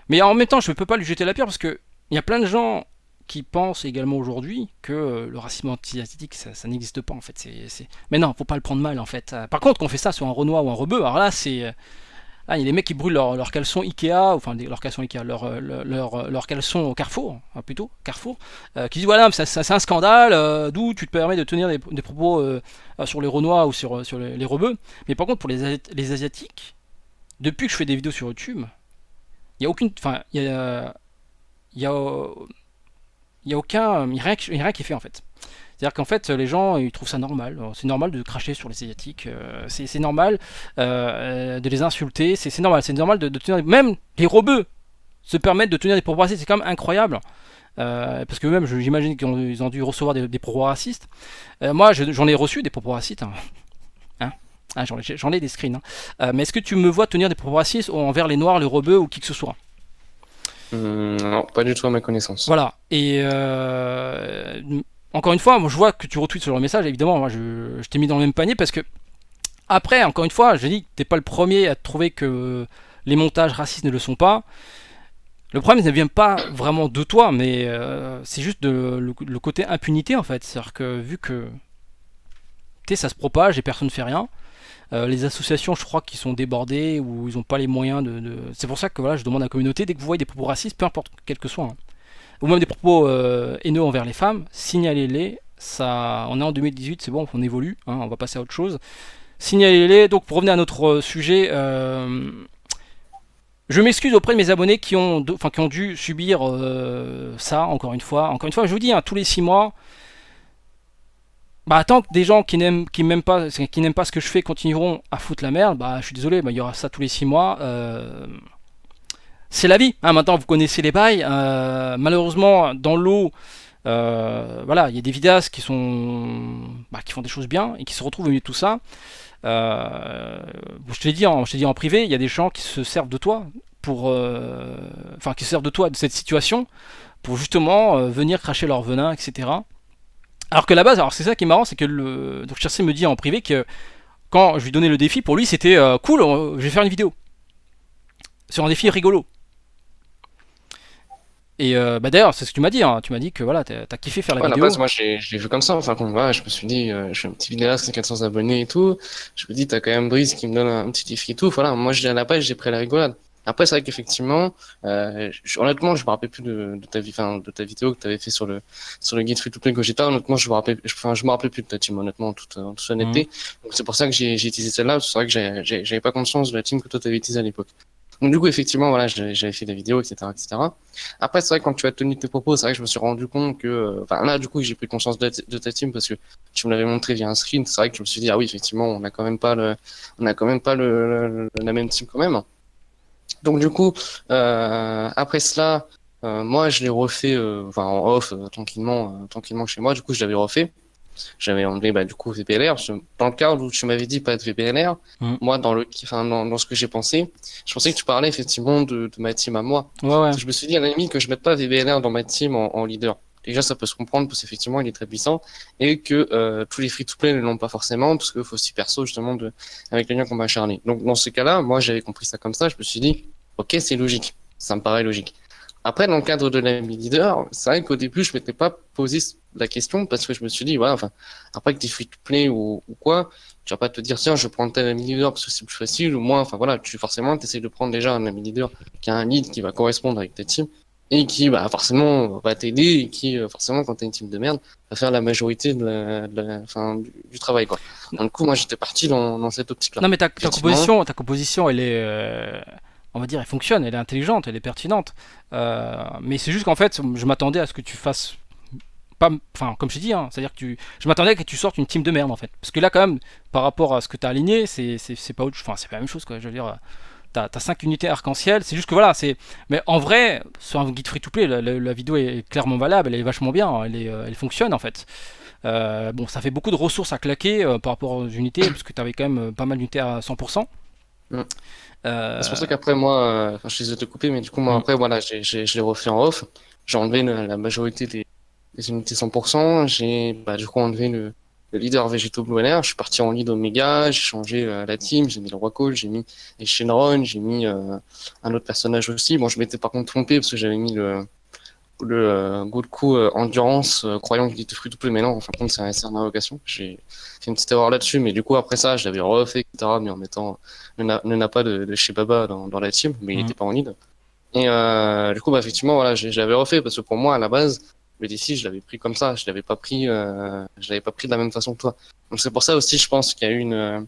Mais en même temps, je ne peux pas lui jeter la pierre parce que il y a plein de gens qui pensent également aujourd'hui que le racisme anti-asiatique ça n'existe pas en fait. Mais non, faut pas le prendre mal en fait. Par contre, qu'on fait ça sur un Renoir ou un Rebeu, alors là c'est. Ah, il y a des mecs qui brûlent leurs caleçons Ikea, enfin leurs caleçons Ikea, leurs caleçons au Carrefour, plutôt, Carrefour, qui disent voilà, c'est un scandale, d'où tu te permets de tenir des propos sur les Renois ou sur les Rebeux. Mais par contre, pour les Asiatiques, depuis que je fais des vidéos sur YouTube, il y a aucune. Enfin, il y a, il y a aucun. Il y a rien qui est fait en fait. C'est-à-dire qu'en fait, les gens, ils trouvent ça normal. C'est normal de cracher sur les Asiatiques. C'est normal de les insulter. C'est normal. C'est normal de tenir. Même les rebeux se permettent de tenir des propos racistes. C'est quand même incroyable. Parce que même, j'imagine qu'ils ont dû recevoir des propos racistes. Moi, j'en ai reçu des propos racistes. Hein. Ah, j'en ai des screens. Mais est-ce que tu me vois tenir des propos racistes envers les Noirs, les rebeux ou qui que ce soit? Non, pas du tout à ma connaissance. Voilà. Et encore une fois, moi je vois que tu retweets ce genre de message. Évidemment, moi je t'ai mis dans le même panier parce que après, encore une fois, je dis que t'es pas le premier à trouver que les montages racistes ne le sont pas. Le problème ne vient pas vraiment de toi, mais c'est juste le côté impunité en fait. C'est-à-dire que vu que ça se propage et personne ne fait rien, les associations, je crois, qui sont débordées ou ils n'ont pas les moyens C'est pour ça que voilà, je demande à la communauté, dès que vous voyez des propos racistes, peu importe quel que soit, hein, ou même des propos haineux envers les femmes, signalez-les. Ça, on est en 2018, c'est bon, on évolue, hein, on va passer à autre chose. Signalez-les. Donc pour revenir à notre sujet, je m'excuse auprès de mes abonnés qui ont dû subir ça, encore une fois. Encore une fois, je vous dis, hein, tous les 6 mois, bah tant que des gens qui n'aiment pas ce que je fais continueront à foutre la merde, bah je suis désolé, bah, il y aura ça tous les 6 mois. C'est la vie, hein, maintenant vous connaissez les bails. Malheureusement, dans l'eau, voilà, il y a des vidéastes qui font des choses bien et qui se retrouvent au milieu de tout ça. Je te l'ai dit en privé, il y a des gens qui se servent de toi qui se servent de toi, de cette situation, pour justement venir cracher leur venin, etc. Alors que la base, alors c'est ça qui est marrant, c'est que donc Chercé me dit en privé que quand je lui donnais le défi, pour lui c'était cool, je vais faire une vidéo sur un défi rigolo. Et d'ailleurs, c'est ce que tu m'as dit, hein. Tu m'as dit que voilà, t'as kiffé faire la Ouais, à la vidéo. base, moi, je l'ai vu comme ça. Enfin, quand, voilà, je me suis dit, je suis un petit vidéaste, c'est 400 abonnés et tout. Je me dis, t'as quand même Brice qui me donne un petit défi et tout. Voilà, moi, à la base, j'ai pris la rigolade. Après, c'est vrai qu'effectivement, honnêtement, je me rappelle plus de ta vie, enfin, de ta vidéo que tu avais fait sur le guide free to play Gogeta. Honnêtement, je me rappelle plus de ta team, honnêtement, en toute Mhm. honnêteté. Donc, c'est pour ça que j'ai utilisé celle-là. C'est vrai que j'avais pas conscience de la team que toi t'avais utilisée à l'époque. Donc, du coup, effectivement, voilà, j'avais fait des vidéos, etc., etc. Après, c'est vrai que quand tu as tenu tes propos, c'est vrai que je me suis rendu compte que, enfin, là, du coup, j'ai pris conscience de ta team parce que tu me l'avais montré via un screen. C'est vrai que je me suis dit, ah oui, effectivement, on a quand même pas la même team quand même. Donc du coup, après cela, moi je l'ai refait, enfin en off, tranquillement chez moi. Du coup, je l'avais refait. J'avais enlevé bah, du coup VPLR. Dans le cadre où tu m'avais dit pas de VPLR, Mhm. moi dans ce que j'ai pensé, je pensais que tu parlais effectivement de ma team à moi. Ouais, ouais. Je me suis dit à la limite que je mette pas VPLR dans ma team en leader. Déjà, ça peut se comprendre parce qu'effectivement, il est très puissant et que tous les free-to-play ne l'ont pas forcément parce qu'il faut aussi perso justement avec les liens qu'on va acharner. Donc, dans ce cas-là, moi, j'avais compris ça comme ça. Je me suis dit, ok, c'est logique. Ça me paraît logique. Après, dans le cadre de la leader, c'est vrai qu'au début, je m'étais pas posé la question parce que je me suis dit, voilà, enfin, après que t'es free-to-play ou quoi, tu vas pas te dire, tiens, je prends tel ami leader parce que c'est plus facile ou moins, enfin voilà, forcément, tu essaies de prendre déjà un ami leader qui a un lead qui va correspondre avec ta team et qui, bah, forcément, va t'aider et qui, forcément, quand t'as une team de merde, va faire la majorité enfin, du travail, quoi. Donc, du coup, moi, j'étais parti dans cette optique-là. Non, mais Effectivement. ta composition, elle est, on va dire, elle fonctionne, elle est intelligente, elle est pertinente. Mais c'est juste qu'en fait, je m'attendais à ce que tu fasses pas, enfin, comme je t'ai dit, hein, c'est-à-dire que je m'attendais à que tu sortes une team de merde en fait. Parce que là, quand même, par rapport à ce que tu as aligné, c'est pas autre, enfin, c'est pas la même chose, quoi. Je veux dire, t'as 5 unités arc-en-ciel, c'est juste que voilà, c'est. Mais en vrai, sur un guide free-to-play, la vidéo est clairement valable, elle est vachement bien, elle fonctionne en fait. Bon, ça fait beaucoup de ressources à claquer par rapport aux unités, parce que tu avais quand même pas mal d'unités à 100%. C'est pour Euh, ça qu'après moi, enfin, je les ai te couper, mais du coup moi hmm. après voilà, je l'ai refait en off. J'ai enlevé la majorité des unités 100%. J'ai bah, du coup enlevé le leader végétaux Blue LR. Je suis parti en lead Omega. J'ai changé la team. J'ai mis le Roi Cole, j'ai mis les Shenron, j'ai mis un autre personnage aussi. Bon, je m'étais par contre trompé parce que j'avais mis le good coup endurance croyant qu'il était free to play, mais non, en fin de compte c'est une invocation. J'ai fait une petite erreur là-dessus, mais du coup après ça je l'avais refait, etc., mais en mettant le Napa de chez Baba dans la team, mais il Hmm. était pas en lead. Et du coup bah effectivement voilà, je l'avais refait parce que pour moi à la base le DC je l'avais pris comme ça, je l'avais pas pris de la même façon que toi. Donc c'est pour ça aussi je pense qu'il y a eu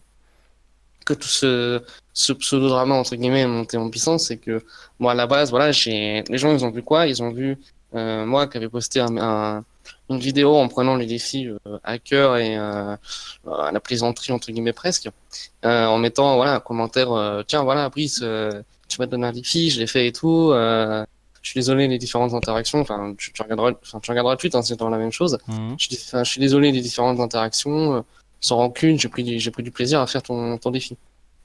que tout ce pseudo-drama, entre guillemets, est monté en puissance, c'est que, moi, à la base, voilà, les gens, ils ont vu quoi? Ils ont vu, moi, qui avait posté une vidéo en prenant les défis, à cœur et, à la plaisanterie, entre guillemets, presque, en mettant, voilà, un commentaire, tiens, voilà, Brice, tu m'as donné un défi, je l'ai fait et tout, je suis désolé les différentes interactions, enfin, tu regarderas le tweet, hein, c'est dans la même chose. Hmm. Je suis désolé des différentes interactions, sans rancune, j'ai pris du plaisir à faire ton défi.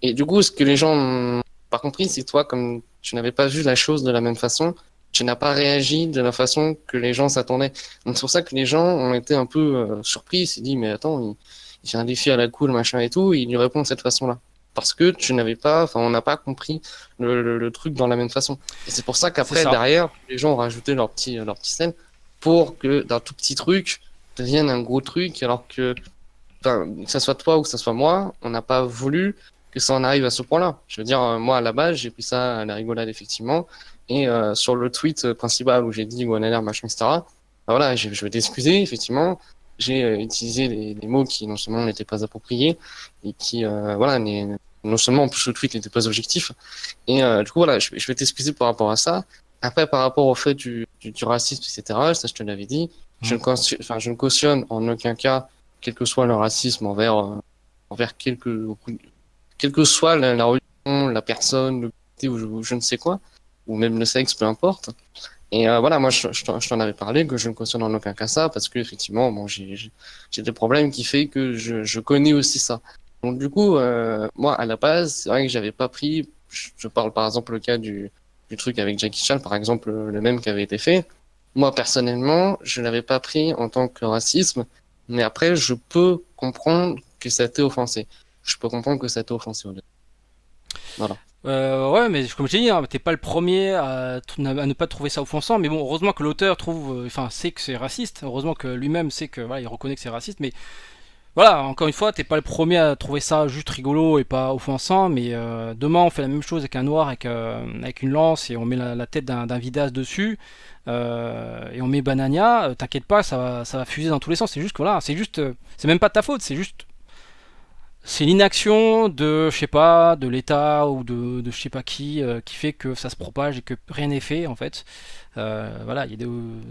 Et du coup, ce que les gens n'ont pas compris, c'est que toi, comme tu n'avais pas vu la chose de la même façon, tu n'as pas réagi de la façon que les gens s'attendaient. Donc c'est pour ça que les gens ont été un peu surpris, ils s'est dit, mais attends, il fait un défi à la cool, machin et tout, et il lui répond de cette façon-là. Parce que tu n'avais pas, enfin, on n'a pas compris le truc dans la même façon. Et c'est pour ça C'est qu'après, ça. derrière, les gens ont rajouté leur petit scène pour que d'un tout petit truc devienne un gros truc, alors que enfin, que ça soit toi ou que ça soit moi, on n'a pas voulu que ça en arrive à ce point-là. Je veux dire, moi, à la base, j'ai pris ça à la rigolade, effectivement. Et sur le tweet principal où j'ai dit Guanalère, machin, etc., ben voilà, je vais t'excuser, effectivement. J'ai utilisé des mots qui, non seulement n'étaient pas appropriés, et qui, voilà, non seulement, en plus, le tweet n'était pas objectif. Et du coup, voilà, je vais t'excuser par rapport à ça. Après, par rapport au fait du racisme, etc., ça, je te l'avais dit, Hmm. je ne cautionne en aucun cas quel que soit le racisme envers quelle que soit la religion, la personne, le côté ou je ne sais quoi, ou même le sexe, peu importe. Et voilà, moi, je t'en avais parlé, que je ne cautionne en aucun cas ça, parce que effectivement, bon, j'ai des problèmes qui fait que je connais aussi ça. Donc du coup, moi, à la base, c'est vrai que j'avais pas pris, je parle par exemple le cas du truc avec Jackie Chan, par exemple, le même qui avait été fait. Moi, personnellement, je l'avais pas pris en tant que racisme, mais après, je peux comprendre que ça t'ait offensé. je peux comprendre que ça t'ait offensé. Voilà. Ouais, mais comme j'ai dit, hein, t'es pas le premier à ne pas trouver ça offensant. Mais bon, heureusement que l'auteur trouve, enfin, sait que c'est raciste. Heureusement que lui-même sait que, voilà, il reconnaît que c'est raciste. Mais voilà, encore une fois, t'es pas le premier à trouver ça juste rigolo et pas offensant. Mais demain, on fait la même chose avec un noir, avec une lance et on met la tête d'un vidas dessus. Et on met Banania. T'inquiète pas, ça va fuser dans tous les sens. C'est juste que voilà, c'est même pas de ta faute. C'est l'inaction de, je sais pas, de l'État ou de je sais pas qui fait que ça se propage et que rien n'est fait en fait. Voilà,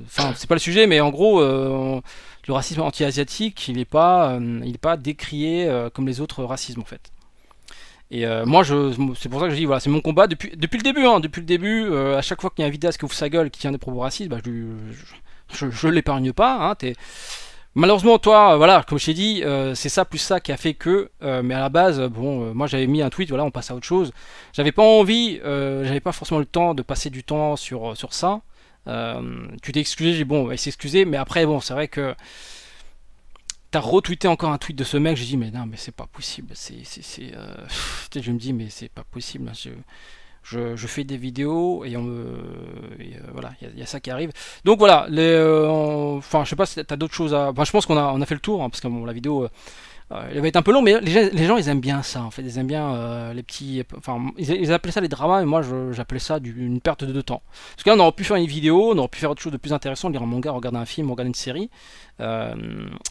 enfin, c'est pas le sujet, mais en gros, le racisme anti-asiatique, il est pas décrié comme les autres racismes en fait. Et moi, c'est pour ça que je dis, voilà, c'est mon combat depuis le début. Hein, depuis le début, à chaque fois qu'il y a un vidéaste qui ouvre sa gueule, qui tient des propos racistes, bah, je l'épargne pas. Hein, malheureusement, toi, voilà, comme je t'ai dit, c'est ça plus ça qui a fait que. Mais à la base, bon, moi j'avais mis un tweet, voilà, on passe à autre chose. J'avais pas envie, j'avais pas forcément le temps de passer du temps sur ça. Tu t'es excusé, j'ai dit bon, il s'est excusé, mais après, bon, c'est vrai que t'as retweeté encore un tweet de ce mec, j'ai dit mais non, mais c'est pas possible. Je me dis mais c'est pas possible. Je fais des vidéos voilà, il y a ça qui arrive. Donc voilà, enfin je sais pas si t'as d'autres choses à. Enfin, je pense qu'on a fait le tour hein, parce que bon, la vidéo elle va être un peu longue, mais les gens ils aiment bien ça en fait, ils aiment bien les petits. Enfin, ils appelaient ça les dramas, mais moi j'appelais ça une perte de temps. Parce que là on aurait pu faire une vidéo, on aurait pu faire autre chose de plus intéressant, lire un manga, regarder un film, regarder une série. Euh,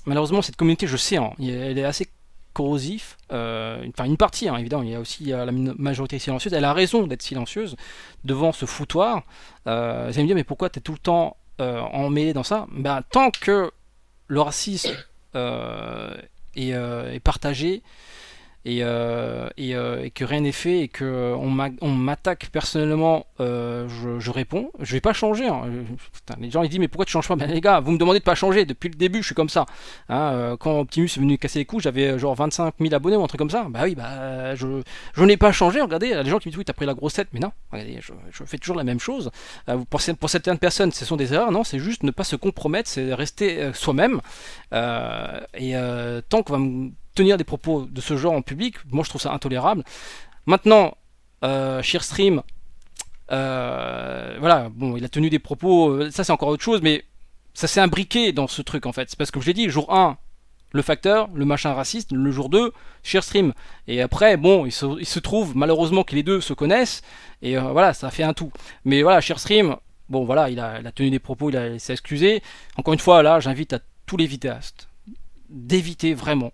Malheureusement, cette communauté, je sais, hein, elle est assez corrosif, enfin une partie hein, évidemment, il y a aussi la majorité silencieuse, elle a raison d'être silencieuse devant ce foutoir. Vous allez me dire mais pourquoi tu es tout le temps emmêlé dans ça? Ben, tant que le racisme est partagé et que rien n'est fait et que on m'attaque personnellement, je réponds. Je vais pas changer. Hein. Putain, les gens ils disent mais pourquoi tu changes pas? Ben les gars, vous me demandez de pas changer. Depuis le début, je suis comme ça. Hein, quand Optimus est venu casser les couilles, j'avais genre 25 000 abonnés ou un truc comme ça. Bah oui, bah je n'ai pas changé. Regardez, il y a des gens qui me disent oui, t'as pris la grossette, mais non. Regardez, je fais toujours la même chose. Pour certaines personnes, ce sont des erreurs. Non, c'est juste ne pas se compromettre, c'est rester soi-même. Tant qu'on va me tenir des propos de ce genre en public, moi je trouve ça intolérable. Maintenant, Sheerstream, voilà, bon, il a tenu des propos, ça c'est encore autre chose, mais ça s'est imbriqué dans ce truc en fait. C'est parce que comme je l'ai dit, jour 1, le facteur, le machin raciste, le jour 2, Sheerstream. Et après, bon, il se trouve malheureusement que les deux se connaissent, et voilà, ça fait un tout. Mais voilà, Sheerstream, bon voilà, il a tenu des propos, il s'est excusé. Encore une fois, là, j'invite à tous les vidéastes d'éviter vraiment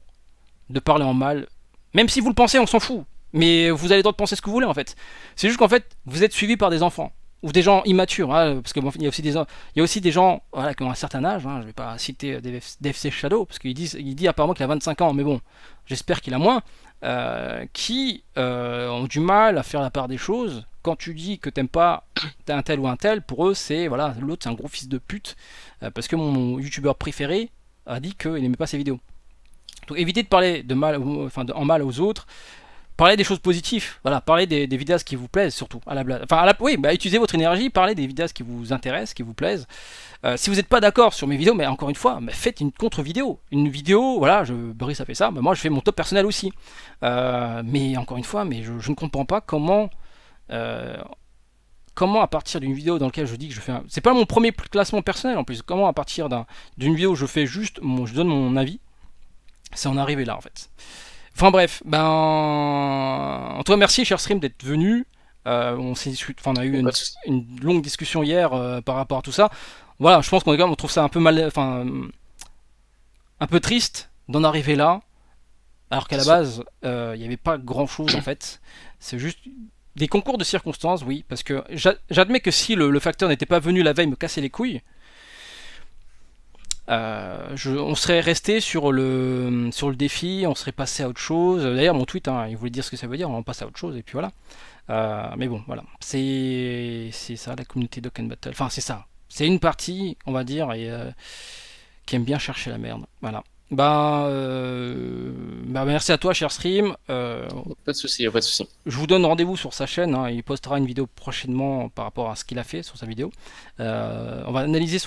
de parler en mal. Même si vous le pensez, on s'en fout. Mais vous avez le droit de penser ce que vous voulez en fait. C'est juste qu'en fait, vous êtes suivi par des enfants. Ou des gens immatures. Hein, parce qu'il y a aussi des gens voilà, qui ont un certain âge. Hein, je ne vais pas citer DFC Shadow. Parce qu'il dit apparemment qu'il a 25 ans. Mais bon, j'espère qu'il a moins. Qui ont du mal à faire la part des choses. Quand tu dis que t'aimes pas un tel ou un tel, pour eux, c'est voilà, l'autre c'est un gros fils de pute. Parce que mon youtubeur préféré a dit qu'il n'aimait pas ses vidéos. Donc évitez de parler de mal, en mal aux autres. Parlez des choses positives. Voilà, parlez des vidéastes qui vous plaisent surtout. Oui, bah, utilisez votre énergie. Parlez des vidéastes qui vous intéressent, qui vous plaisent. Si vous n'êtes pas d'accord sur mes vidéos, mais encore une fois, faites une contre-vidéo. Une vidéo, voilà, Brice a fait ça. Moi, je fais mon top personnel aussi. Mais encore une fois, je ne comprends pas comment à partir d'une vidéo dans laquelle je dis que je fais c'est pas mon premier classement personnel en plus. Comment à partir d'une vidéo où je fais juste je donne mon avis. C'est en arrivé là en fait. Enfin bref, en tout cas merci Sheerstream d'être venu. On a eu une longue discussion hier par rapport à tout ça. Voilà, je pense on trouve ça un peu un peu triste d'en arriver là, alors qu'à la base il n'y avait pas grand chose en fait. C'est juste des concours de circonstances, oui, parce que j'admets que si le facteur n'était pas venu la veille me casser les couilles, on serait resté sur le défi, on serait passé à autre chose. D'ailleurs, mon tweet, hein, il voulait dire ce que ça veut dire, on passe à autre chose, et puis voilà. Mais bon, voilà. C'est ça, la communauté Dokkan Battle. Enfin, c'est ça. C'est une partie, on va dire, qui aime bien chercher la merde. Voilà. Merci à toi, cher stream. Pas de souci, y a pas de souci. Je vous donne rendez-vous sur sa chaîne, hein. Il postera une vidéo prochainement par rapport à ce qu'il a fait sur sa vidéo. On va analyser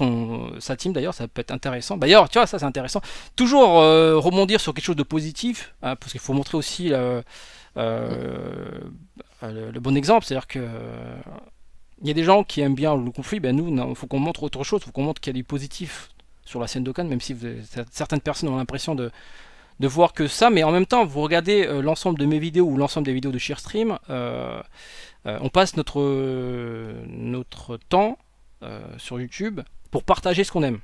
sa team d'ailleurs, ça peut être intéressant. D'ailleurs, tu vois, ça c'est intéressant. Toujours rebondir sur quelque chose de positif, hein, parce qu'il faut montrer aussi le bon exemple. C'est-à-dire que il y a des gens qui aiment bien le conflit, ben nous, il faut qu'on montre autre chose, il faut qu'on montre qu'il y a du positif sur la scène d'Okan, même si certaines personnes ont l'impression de voir que ça, mais en même temps, vous regardez l'ensemble de mes vidéos ou l'ensemble des vidéos de Sheerstream, on passe notre temps sur YouTube pour partager ce qu'on aime.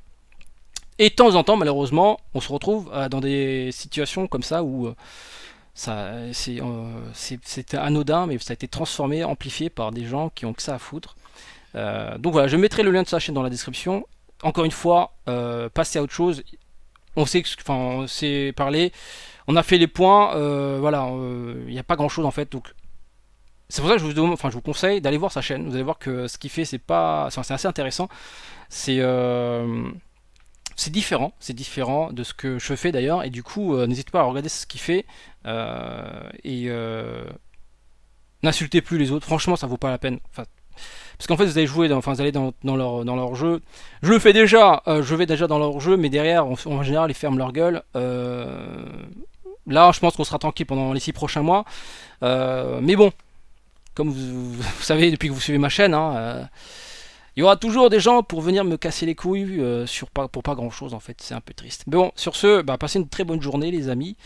Et de temps en temps, malheureusement, on se retrouve dans des situations comme ça où c'était anodin, mais ça a été transformé, amplifié par des gens qui ont que ça à foutre. Donc voilà, je mettrai le lien de sa chaîne dans la description. Encore une fois, passez à autre chose. On s'est parlé, on a fait les points, voilà, il n'y a pas grand chose en fait, donc c'est pour ça que je vous conseille d'aller voir sa chaîne. Vous allez voir que ce qu'il fait, c'est assez intéressant. C'est différent de ce que je fais d'ailleurs, et du coup, n'hésitez pas à regarder ce qu'il fait et n'insultez plus les autres. Franchement, ça vaut pas la peine. Parce qu'en fait, vous allez dans leur jeu. Je le fais déjà, je vais déjà dans leur jeu, mais derrière, en général, ils ferment leur gueule. Là, je pense qu'on sera tranquille pendant les 6 prochains mois. Mais bon, comme vous savez depuis que vous suivez ma chaîne, hein, il y aura toujours des gens pour venir me casser les couilles pour pas grand chose en fait, c'est un peu triste. Mais bon, sur ce, passez une très bonne journée les amis,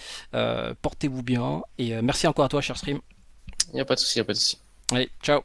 portez-vous bien, et merci encore à toi cher stream. Y a pas de souci, y a pas de souci. Allez, ciao.